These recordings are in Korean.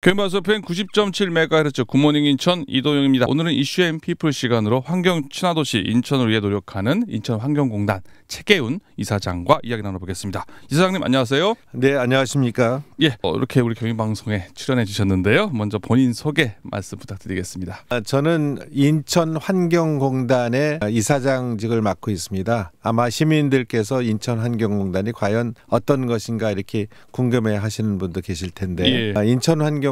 KBS FM 90.7MHz 굿모닝 인천 이도영입니다. 오늘은 이슈 앤 피플 시간으로 환경 친화도시 인천을 위해 노력하는 인천환경공단 최계훈 이사장과 이야기 나눠보겠습니다. 이사장님 안녕하세요. 네, 안녕하십니까. 예, 이렇게 우리 경위방송에 출연해 주셨는데요. 먼저 본인 소개 말씀 부탁드리겠습니다. 저는 인천환경공단의 이사장직을 맡고 있습니다. 아마 시민들께서 인천환경공단이 과연 어떤 것인가 이렇게 궁금해 하시는 분도 계실 텐데 인천환경공단은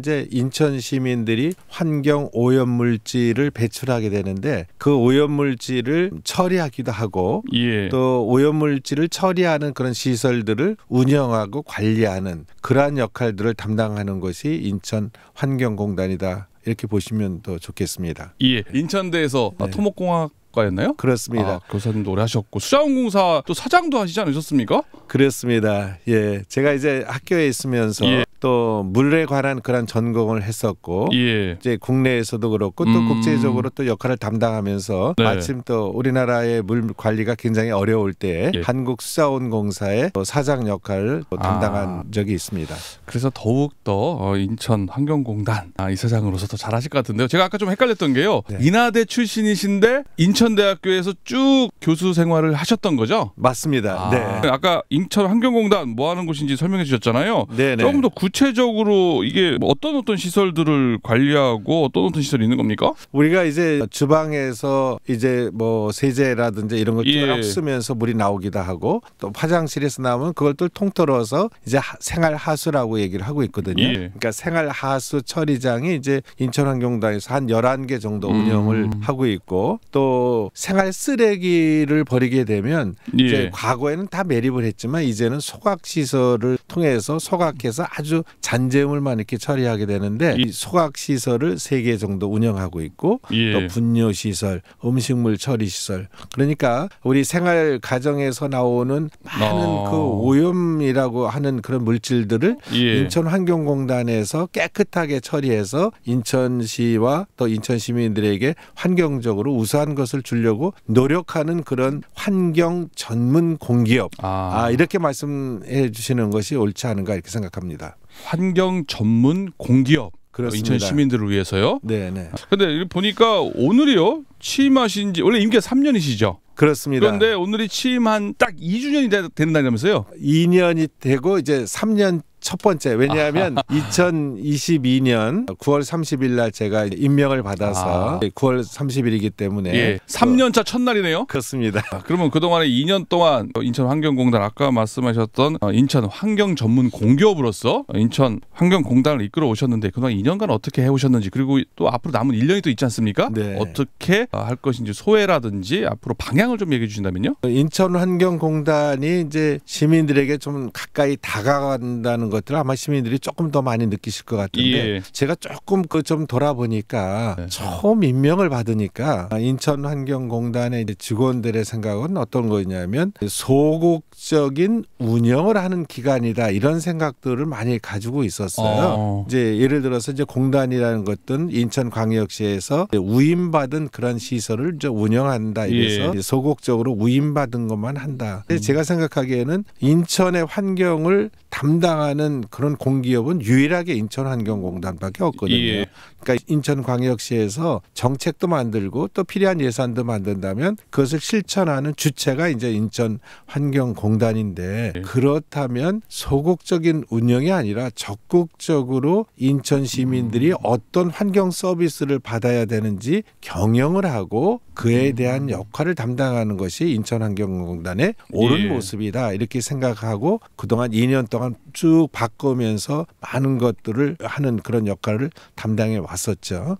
이제 인천 시민들이 환경 오염물질을 배출하게 되는데 그 오염물질을 처리하기도 하고 또 오염물질을 처리하는 그런 시설들을 운영하고 관리하는 그러한 역할들을 담당하는 것이 인천환경공단이다. 이렇게 보시면 더 좋겠습니다. 예, 인천대에서 토목공학과였나요? 그렇습니다. 교사님도 오래 하셨고 수자원공사 또 사장도 하시지 않으셨습니까? 그렇습니다. 예, 제가 이제 학교에 있으면서 또 물에 관한 그런 전공을 했었고 이제 국내에서도 그렇고 또 국제적으로 또 역할을 담당하면서 마침 또 우리나라의 물 관리가 굉장히 어려울 때 한국수자원공사의 사장 역할을 담당한 적이 있습니다. 그래서 더욱더 인천환경공단 이사장으로서 더 잘하실 것 같은데요. 제가 아까 좀 헷갈렸던 게요. 인하대 출신이신데 인천대학교에서 쭉 교수 생활을 하셨던 거죠? 맞습니다. 네. 아까 인천환경공단 뭐 하는 곳인지 설명해 주셨잖아요. 네네. 조금 더 구체적으로 이게 어떤 시설들을 관리하고 어떤 시설이 있는 겁니까? 우리가 이제 주방에서 이제 뭐 세제라든지 이런 걸 쭉 쓰면서 물이 나오기도 하고 또 화장실에서 나오면 그걸 또 통틀어서 이제 생활 하수라고 얘기를 하고 있거든요. 그러니까 생활 하수 처리장이 이제 인천환경공단에서 한 11개 정도 운영을 하고 있고 또 생활 쓰레기를 버리게 되면 이제 과거에는 다 매립을 했지만 이제는 소각 시설을 통해서 소각해서 아주 잔재물만 이렇게 처리하게 되는데 이 소각 시설을 3개 정도 운영하고 있고 또 분뇨 시설, 음식물 처리 시설. 그러니까 우리 생활 가정에서 나오는 많은 그 오염이라고 하는 그런 물질들을 인천환경공단에서 깨끗하게 처리해서 인천시와 또 인천 시민들에게 환경적으로 우수한 것을 주려고 노력하는 그런 환경 전문 공기업 이렇게 말씀해 주시는 것이 옳지 않은가 이렇게 생각합니다. 환경 전문 공기업. 그렇습니다. 인천 시민들을 위해서요? 네네. 근데 보니까 오늘이요 취임하신 지 원래 임기가 3년이시죠? 그렇습니다. 그런데 오늘이 취임한 딱 2주년이 되는 날이라면서요? 2년이 되고 이제 3년 첫 번째. 왜냐하면 2022년 9월 30일 날 제가 임명을 받아서 9월 30일이기 때문에 3년차 첫날이네요. 그렇습니다. 그러면 그동안에 2년 동안 인천환경공단 아까 말씀하셨던 인천 환경 전문 공기업으로서 인천 환경공단을 이끌어 오셨는데 그동안 2년간 어떻게 해오셨는지 그리고 또 앞으로 남은 1년이 또 있지 않습니까? 어떻게 할 것인지 소회라든지 앞으로 방향을 좀 얘기해 주신다면요. 인천환경공단이 이제 시민들에게 좀 가까이 다가간다는 것들을 아마 시민들이 조금 더 많이 느끼실 것 같은데 제가 조금 좀 돌아보니까 처음 임명을 받으니까 인천환경공단의 직원들의 생각은 어떤 거냐면 소극적인 운영을 하는 기관이다 이런 생각들을 많이 가지고 있었어요. 이제 예를 들어서 이제 공단이라는 것은 인천광역시에서 위임받은 그런 시설을 이제 운영한다 이래서 소극적으로 위임받은 것만 한다. 제가 생각하기에는 인천의 환경을 담당하는 그런 공기업은 유일하게 인천환경공단밖에 없거든요. 그러니까 인천광역시에서 정책도 만들고 또 필요한 예산도 만든다면 그것을 실천하는 주체가 이제 인천환경공단인데 그렇다면 소극적인 운영이 아니라 적극적으로 인천 시민들이 어떤 환경 서비스를 받아야 되는지 경영을 하고 그에 대한 역할을 담당하는 것이 인천환경공단의 옳은 모습이다 이렇게 생각하고 그동안 2년 동안 쭉 바꾸면서 많은 것들을 하는 그런 역할을 담당해 왔었죠.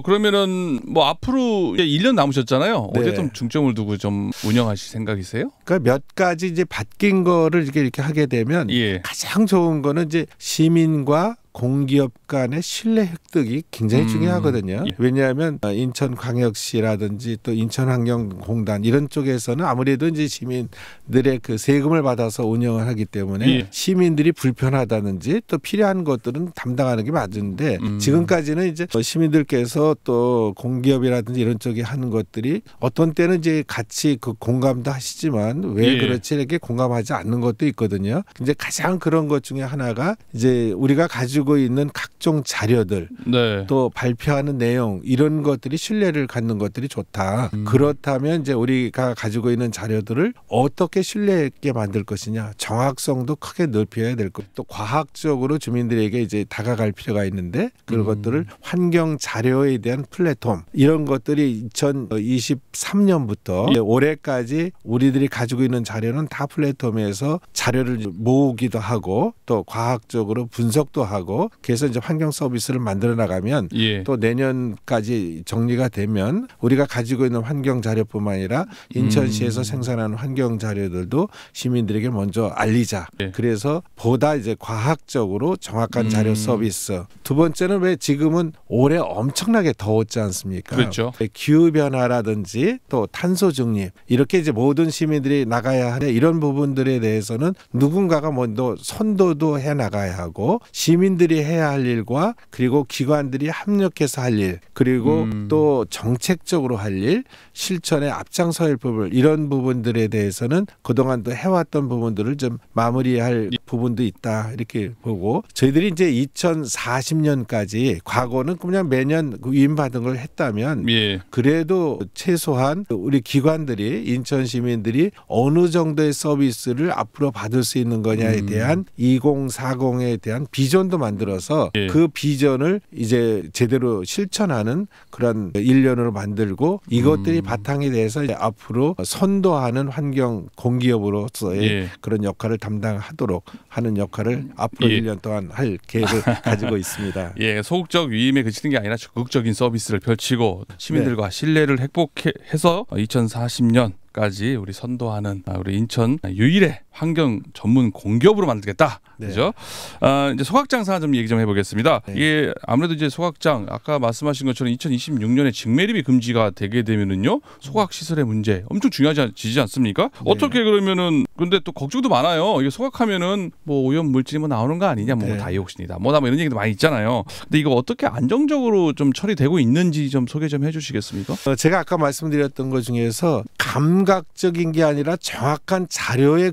그러면은 뭐 앞으로 1년 남으셨잖아요. 어디에 좀 중점을 두고 좀 운영하실 생각이세요? 그러니까 몇 가지 이제 바뀐 거를 이렇게 하게 되면 가장 좋은 거는 이제 시민과 공기업 간의 신뢰 획득이 굉장히 중요하거든요. 왜냐하면 인천광역시라든지 또 인천환경공단 이런 쪽에서는 아무래도 이제 시민들의 그 세금을 받아서 운영을 하기 때문에 시민들이 불편하다든지 또 필요한 것들은 담당하는 게 맞는데 지금까지는 이제 시민들께서 또 공기업이라든지 이런 쪽에 하는 것들이 어떤 때는 이제 같이 그 공감도 하시지만 왜 그렇지 이렇게 공감하지 않는 것도 있거든요. 이제 가장 그런 것 중에 하나가 이제 우리가 가지고 가지고 있는 각종 자료들 네. 또 발표하는 내용 이런 것들이 신뢰를 갖는 것들이 좋다. 그렇다면 이제 우리가 가지고 있는 자료들을 어떻게 신뢰 있게 만들 것이냐, 정확성도 크게 넓혀야 될 것. 또 과학적으로 주민들에게 이제 다가갈 필요가 있는데 그런 것들을 환경 자료에 대한 플랫폼 이런 것들이 2023년부터 올해까지 우리들이 가지고 있는 자료는 다 플랫폼에서 자료를 모으기도 하고 또 과학적으로 분석도 하고 그래서 이제 환경 서비스를 만들어 나가면 또 내년까지 정리가 되면 우리가 가지고 있는 환경 자료뿐만 아니라 인천시에서 생산하는 환경 자료들도 시민들에게 먼저 알리자. 그래서 보다 이제 과학적으로 정확한 자료 서비스. 두 번째는 왜 지금은 올해 엄청나게 더웠지 않습니까? 그렇죠. 기후 변화라든지 또 탄소 중립 이렇게 이제 모든 시민들이 나가야 하는 이런 부분들에 대해서는 누군가가 먼저 선도도 해 나가야 하고 시민들이 해야 할 일과 그리고 기관들이 합력해서 할 일 그리고 또 정책적으로 할 일 실천에 앞장서야 할 부분 이런 부분들에 대해서는 그동안 또 해왔던 부분들을 좀 마무리할 부분도 있다 이렇게 보고 저희들이 이제 2040년까지 과거는 그냥 매년 위임받은 걸 했다면 그래도 최소한 우리 기관들이 인천 시민들이 어느 정도의 서비스를 앞으로 받을 수 있는 거냐에 대한 2040에 대한 비전도 만들어서 그 비전을 이제 제대로 실천하는 그런 일련으로 만들고 이것들이 바탕에 대해서 이제 앞으로 선도하는 환경 공기업으로서의 그런 역할을 담당하도록 하는 역할을 앞으로 1년 동안 할 계획을 가지고 있습니다. 소극적 위임에 그치는 게 아니라 적극적인 서비스를 펼치고 시민들과 신뢰를 회복해서 2040년까지 우리 선도하는 우리 인천 유일의 환경 전문 공기업으로 만들겠다. 그죠? 이제 소각장사 좀 얘기 좀 해보겠습니다. 이게 아무래도 이제 소각장 아까 말씀하신 것처럼 2026년에 직매립이 금지가 되게 되면은요 소각 시설의 문제 엄청 중요하지 않습니까? 어떻게 그러면은 근데 또 걱정도 많아요. 이게 소각하면은 뭐 오염 물질이 뭐 나오는 거 아니냐, 뭐 다이옥신이다, 뭐 이런 얘기도 많이 있잖아요. 근데 이거 어떻게 안정적으로 좀 처리되고 있는지 좀 소개 좀 해주시겠습니까? 제가 아까 말씀드렸던 것 중에서 감각적인 게 아니라 정확한 자료에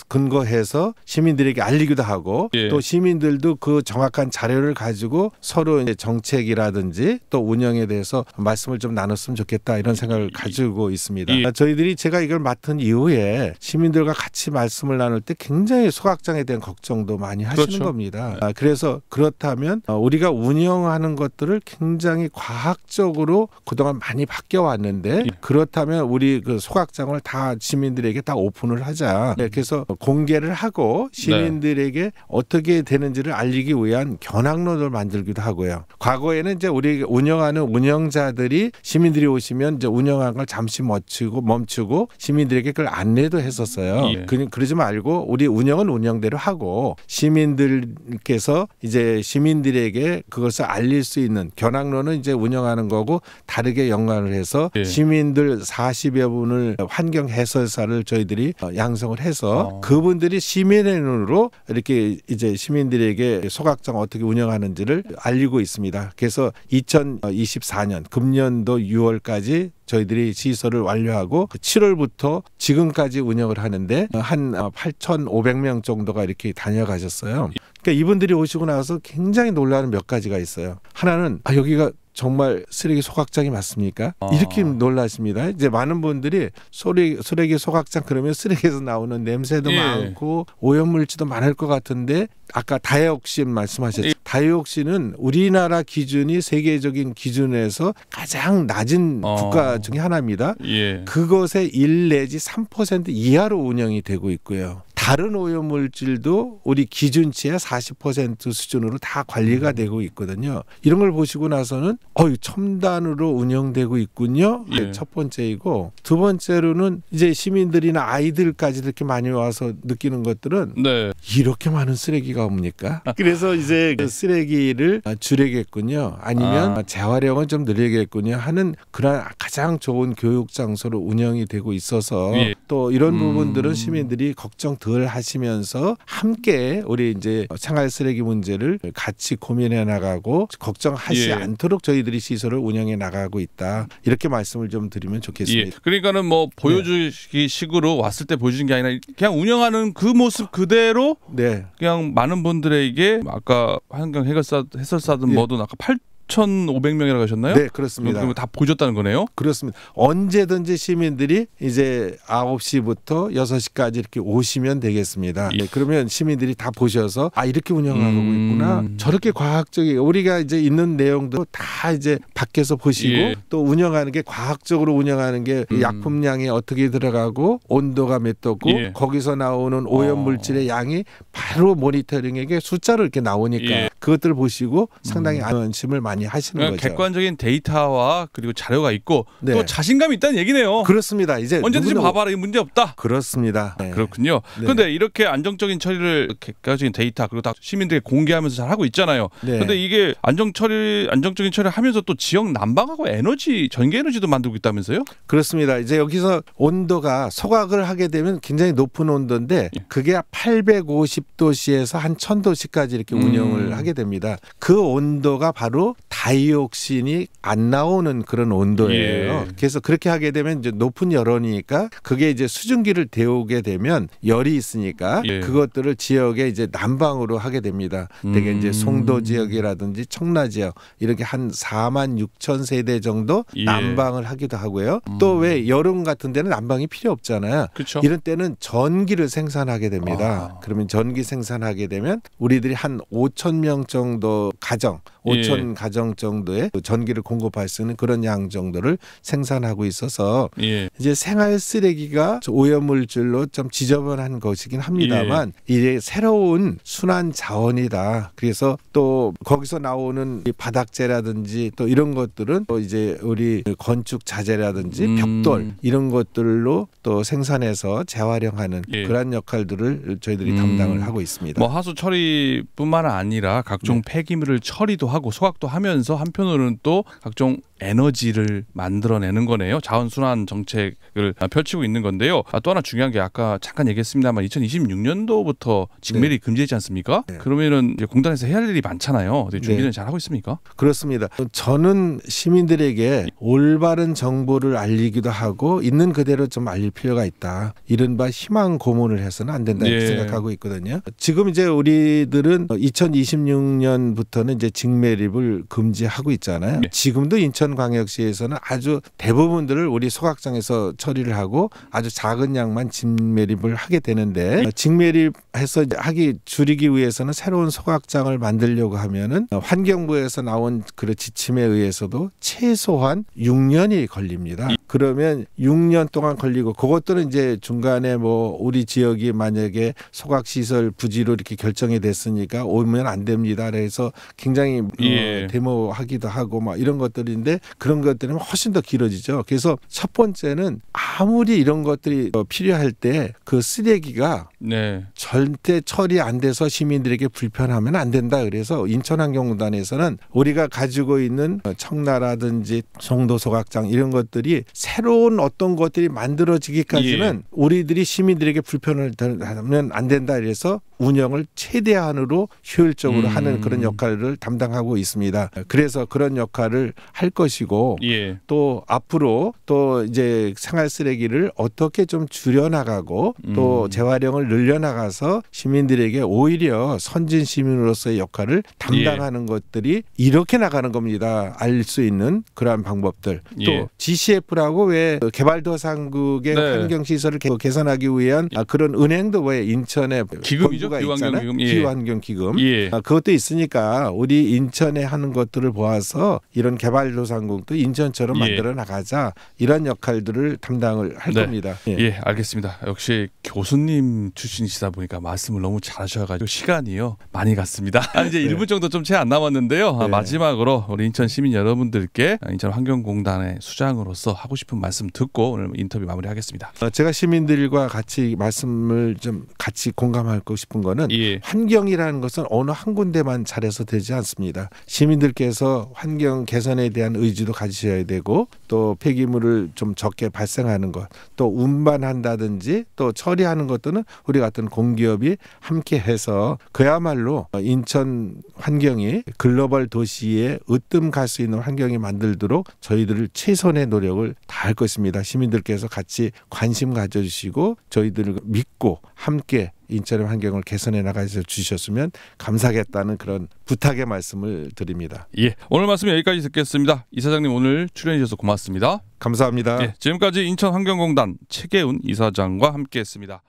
근거해서 시민들에게 알리기도 하고 또 시민들도 그 정확한 자료를 가지고 서로 이제 정책이라든지 또 운영에 대해서 말씀을 좀 나눴으면 좋겠다 이런 생각을 가지고 있습니다. 저희들이 제가 이걸 맡은 이후에 시민들과 같이 말씀을 나눌 때 굉장히 소각장에 대한 걱정도 많이 하시는 겁니다. 그래서 그렇다면 우리가 운영하는 것들을 굉장히 과학적으로 그동안 많이 바뀌어 왔는데 그렇다면 우리 그 소각장을 다 시민들에게 다 오픈을 하자. 그래서 공개를 하고 시민들에게 어떻게 되는지를 알리기 위한 견학로를 만들기도 하고요. 과거에는 이제 우리 운영하는 운영자들이 시민들이 오시면 이제 운영하는 걸 잠시 멈추고 시민들에게 그걸 안내도 했었어요. 그러지 말고 우리 운영은 운영대로 하고 시민들께서 이제 시민들에게 그것을 알릴 수 있는 견학로는 이제 운영하는 거고 다르게 연관을 해서 시민들 40여 분을 환경 해설사를 저희들이 양성을 해서 그분들이 시민의 눈으로 이렇게 이제 시민들에게 소각장 어떻게 운영하는지를 알리고 있습니다. 그래서 2024년 금년도 6월까지 저희들이 시설을 완료하고 7월부터 지금까지 운영을 하는데 한 8,500명 정도가 이렇게 다녀가셨어요. 그러니까 이분들이 오시고 나서 굉장히 놀라는 몇 가지가 있어요. 하나는 여기가 정말 쓰레기 소각장이 맞습니까? 이렇게 놀라십니다. 이제 많은 분들이 쓰레기 소각장 그러면 쓰레기에서 나오는 냄새도 많고 오염물질도 많을 것 같은데 아까 다이옥신 말씀하셨죠. 다이옥신은 우리나라 기준이 세계적인 기준에서 가장 낮은 국가 중에 하나입니다. 그것의 1 내지 3% 이하로 운영이 되고 있고요. 다른 오염물질도 우리 기준치의 40% 수준으로 다 관리가 되고 있거든요. 이런 걸 보시고 나서는 첨단으로 운영되고 있군요. 첫 번째이고 두 번째로는 이제 시민들이나 아이들까지 이렇게 많이 와서 느끼는 것들은 이렇게 많은 쓰레기가 옵니까? 그래서 이제 그 쓰레기를 줄이겠군요. 아니면 재활용을 좀 늘리겠군요 하는 그런 가장 좋은 교육 장소로 운영이 되고 있어서 또 이런 부분들은 시민들이 걱정 덜 덜 하시면서 함께 우리 이제 생활 쓰레기 문제를 같이 고민해 나가고 걱정하지 않도록 저희들이 시설을 운영해 나가고 있다. 이렇게 말씀을 좀 드리면 좋겠습니다. 그러니까는 뭐 보여주기 식으로 왔을 때 보여주는 게 아니라 그냥 운영하는 그 모습 그대로 그냥 많은 분들에게 아까 환경 해설사든 뭐든 아까 8,500명이라고 하셨나요? 네, 그렇습니다. 그럼 다 보셨다는 거네요? 그렇습니다. 언제든지 시민들이 이제 9시부터 6시까지 이렇게 오시면 되겠습니다. 그러면 시민들이 다 보셔서 이렇게 운영하고 있구나. 저렇게 과학적이 우리가 이제 있는 내용도 다 이제 밖에서 보시고 또 운영하는 게 과학적으로 운영하는 게 약품량이 어떻게 들어가고 온도가 몇 도고 거기서 나오는 오염 물질의 양이 바로 모니터링에게 숫자로 이렇게 나오니까 그것들을 보시고 상당히 안심을 많이 하시는 거죠. 객관적인 데이터와 그리고 자료가 있고 또 자신감이 있다는 얘기네요. 그렇습니다. 이제 언제든지 봐봐라, 이 문제 없다. 그렇습니다. 그렇군요. 그런데 이렇게 안정적인 처리를 객관적인 데이터 그리고 다 시민들에게 공개하면서 잘 하고 있잖아요. 그런데 이게 안정적인 처리를 하면서 또 지역 난방하고 에너지, 전기 에너지도 만들고 있다면서요? 그렇습니다. 이제 여기서 온도가 소각을 하게 되면 굉장히 높은 온도인데 그게 850도씨에서 한 1000도씨까지 이렇게 운영을 하게 됩니다. 그 온도가 바로 다이옥신이 안 나오는 그런 온도예요. 그래서 그렇게 하게 되면 이제 높은 열원이니까 그게 이제 수증기를 데우게 되면 열이 있으니까 그것들을 지역에 이제 난방으로 하게 됩니다. 되게 이제 송도 지역이라든지 청라 지역 이렇게 한 46,000세대 정도 난방을 하기도 하고요. 또 왜 여름 같은 데는 난방이 필요 없잖아요. 이런 때는 전기를 생산하게 됩니다. 그러면 전기 생산하게 되면 우리들이 한 5,000명 정도 가정 5천 가정 정도의 전기를 공급할 수 있는 그런 양 정도를 생산하고 있어서 이제 생활 쓰레기가 오염물질로 좀 지저분한 것이긴 합니다만 이제 새로운 순환 자원이다. 그래서 또 거기서 나오는 바닥재라든지 또 이런 것들은 또 이제 우리 건축 자재라든지 벽돌 이런 것들로 또 생산해서 재활용하는 그런 역할들을 저희들이 담당을 하고 있습니다. 뭐 하수 처리뿐만 아니라 각종 폐기물을 처리도 하고 소각도 하면서 한편으로는 또 각종 에너지를 만들어내는 거네요. 자원순환 정책을 펼치고 있는 건데요. 또 하나 중요한 게 아까 잠깐 얘기했습니다만 2026년도부터 직매리 금지했지 않습니까? 그러면은 이제 공단에서 해야 할 일이 많잖아요. 준비는 잘 하고 있습니까? 그렇습니다. 저는 시민들에게 올바른 정보를 알리기도 하고 있는 그대로 좀 알릴 필요가 있다. 이른바 희망 고문을 해서는 안 된다 이렇게 생각하고 있거든요. 지금 이제 우리들은 2026년부터는 이제 직매립을 금지하고 있잖아요. 지금도 인천광역시에서는 아주 대부분들을 우리 소각장에서 처리를 하고 아주 작은 양만 직매립을 하게 되는데 직매립해서 하기 줄이기 위해서는 새로운 소각장을 만들려고 하면은 환경부에서 나온 그 지침에 의해서도 최소한 6년이 걸립니다. 그러면 6년 동안 걸리고 그것들은 이제 중간에 뭐 우리 지역이 만약에 소각시설 부지로 이렇게 결정이 됐으니까 오면 안 됩니다. 그래서 굉장히 데모하기도 하고 막 이런 것들인데 그런 것들은 훨씬 더 길어지죠. 그래서 첫 번째는 아무리 이런 것들이 필요할 때 그 쓰레기가 절대 처리 안 돼서 시민들에게 불편하면 안 된다. 그래서 인천환경공단에서는 우리가 가지고 있는 청라라든지 송도 소각장 이런 것들이 새로운 어떤 것들이 만들어지기까지는 우리들이 시민들에게 불편을 하면 안 된다. 그래서 운영을 최대한으로 효율적으로 하는 그런 역할을 담당하고 있습니다. 그래서 그런 역할을 할 것이고 또 앞으로 또 이제 생활 쓰레기를 어떻게 좀 줄여나가고 또 재활용을 늘려나가서 시민들에게 오히려 선진 시민으로서의 역할을 담당하는 것들이 이렇게 나가는 겁니다. 알 수 있는 그러한 방법들. 또 GCF라고 왜 개발도상국의 환경시설을 개선하기 위한 그런 은행도 왜 인천에 기금이죠? 기후환경기금. 기후환경기금. 그것도 있으니까 우리 인천에 하는 것들을 보아서 이런 개발도상국도 인천처럼 만들어 나가자 이런 역할들을 담당을 할 겁니다. 알겠습니다. 역시 교수님 출신이시다 보니까 말씀을 너무 잘하셔가지고 시간이요 많이 갔습니다. 이제 1분 정도 좀 채 안 남았는데요. 마지막으로 우리 인천 시민 여러분들께 인천환경공단의 수장으로서 하고 싶은 말씀 듣고 오늘 인터뷰 마무리하겠습니다. 제가 시민들과 같이 말씀을 좀 같이 공감하고 싶은 싶은 거는 예. 환경이라는 것은 어느 한 군데만 잘해서 되지 않습니다. 시민들께서 환경 개선에 대한 의지도 가지셔야 되고 또 폐기물을 좀 적게 발생하는 것, 또 운반한다든지 또 처리하는 것들은 우리 같은 공기업이 함께 해서 그야말로 인천 환경이 글로벌 도시에 으뜸 갈 수 있는 환경이 만들도록 저희들을 최선의 노력을 다할 것입니다. 시민들께서 같이 관심 가져주시고 저희들을 믿고 함께 인천의 환경을 개선해 나가서 주셨으면 감사하겠다는 그런 부탁의 말씀을 드립니다. 예, 오늘 말씀 여기까지 듣겠습니다. 이사장님 오늘 출연해 주셔서 고맙습니다. 감사합니다. 예, 지금까지 인천환경공단 최계훈 이사장과 함께했습니다.